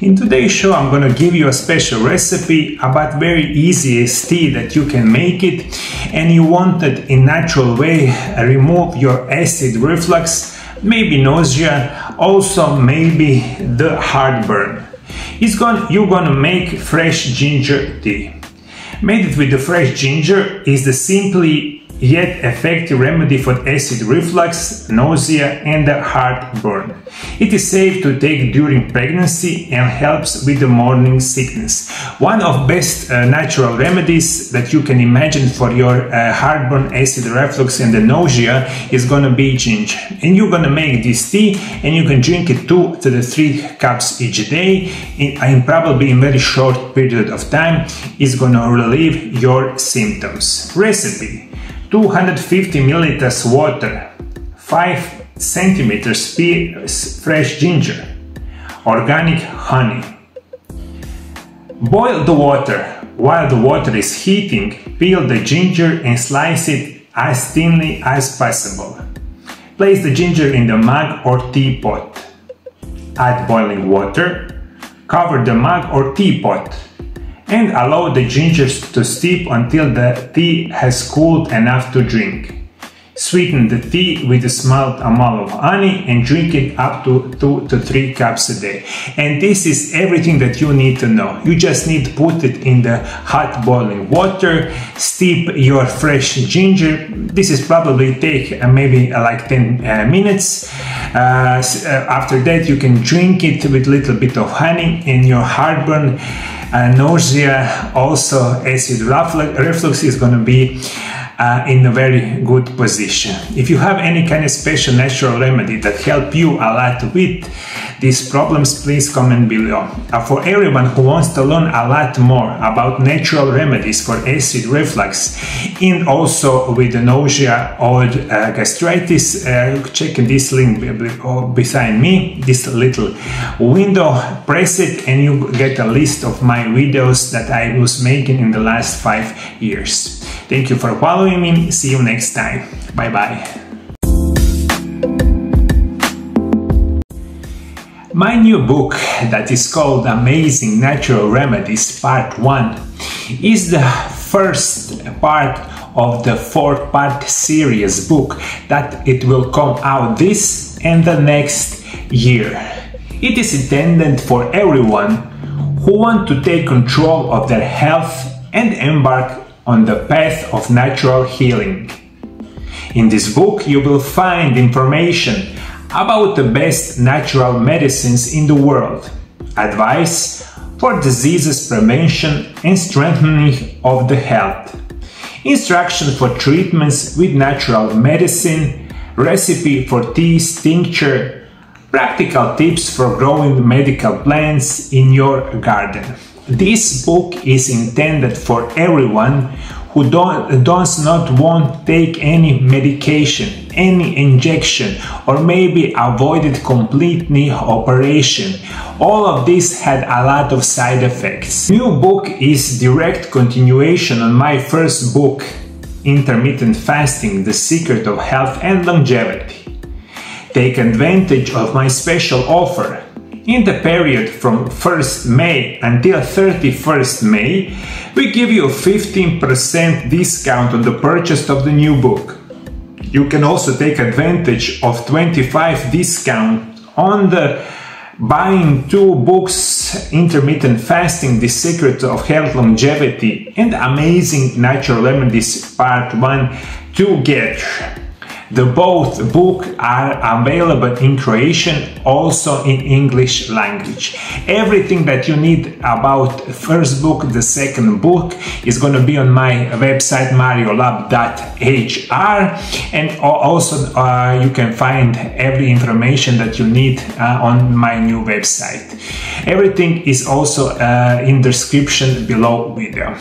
In today's show I'm gonna give you a special recipe about very easiest tea that you can make it, and you want it in natural way, remove your acid reflux, maybe nausea, also maybe the heartburn. You're gonna make fresh ginger tea. Made it with the fresh ginger is the simply yet effective remedy for acid reflux, nausea and the heartburn. It is safe to take during pregnancy and helps with the morning sickness. One of best natural remedies that you can imagine for your heartburn, acid reflux and the nausea is gonna be ginger. And you're gonna make this tea and you can drink it 2 to 3 cups each day and probably in very short period of time is gonna relieve your symptoms. Recipe: 250 milliliters water, 5 centimeters fresh ginger, organic honey. Boil the water. While the water is heating, peel the ginger and slice it as thinly as possible. Place the ginger in the mug or teapot. Add boiling water. Cover the mug or teapot and allow the ginger to steep until the tea has cooled enough to drink. Sweeten the tea with a small amount of honey and drink it up to 2 to 3 cups a day. And this is everything that you need to know. You just need to put it in the hot boiling water, steep your fresh ginger. This is probably take maybe like 10 minutes. After that you can drink it with a little bit of honey, and your heartburn, nausea, also acid reflux is going to be in a very good position. If you have any kind of special natural remedy that help you a lot with these problems, please comment below. For everyone who wants to learn a lot more about natural remedies for acid reflux and also with the nausea or gastritis, check this link beside me, this little window, press it and you get a list of my videos that I was making in the last 5 years. Thank you for following me. See you next time. Bye bye. My new book that is called Amazing Natural Remedies Part 1 is the first part of the 4-part series book that it will come out this and the next year. It is intended for everyone who want to take control of their health and embark on the path of natural healing. In this book you will find information about the best natural medicines in the world, advice for diseases prevention and strengthening of the health, instructions for treatments with natural medicine, recipe for teas, tincture, practical tips for growing medical plants in your garden. This book is intended for everyone who does not want to take any medication, any injection, or maybe avoided completely operation. All of this had a lot of side effects. New book is direct continuation on my first book, Intermittent Fasting: The Secret of Health and Longevity. Take advantage of my special offer. In the period from 1st May until 31st May, we give you a 15% discount on the purchase of the new book. You can also take advantage of 25% discount on the buying 2 books, Intermittent Fasting: The Secret of Health, Longevity and Amazing Natural Remedies Part 1 together. The both books are available in Croatian, also in English language. Everything that you need about first book, the second book is going to be on my website mariolab.hr, and also you can find every information that you need on my new website. Everything is also in the description below video.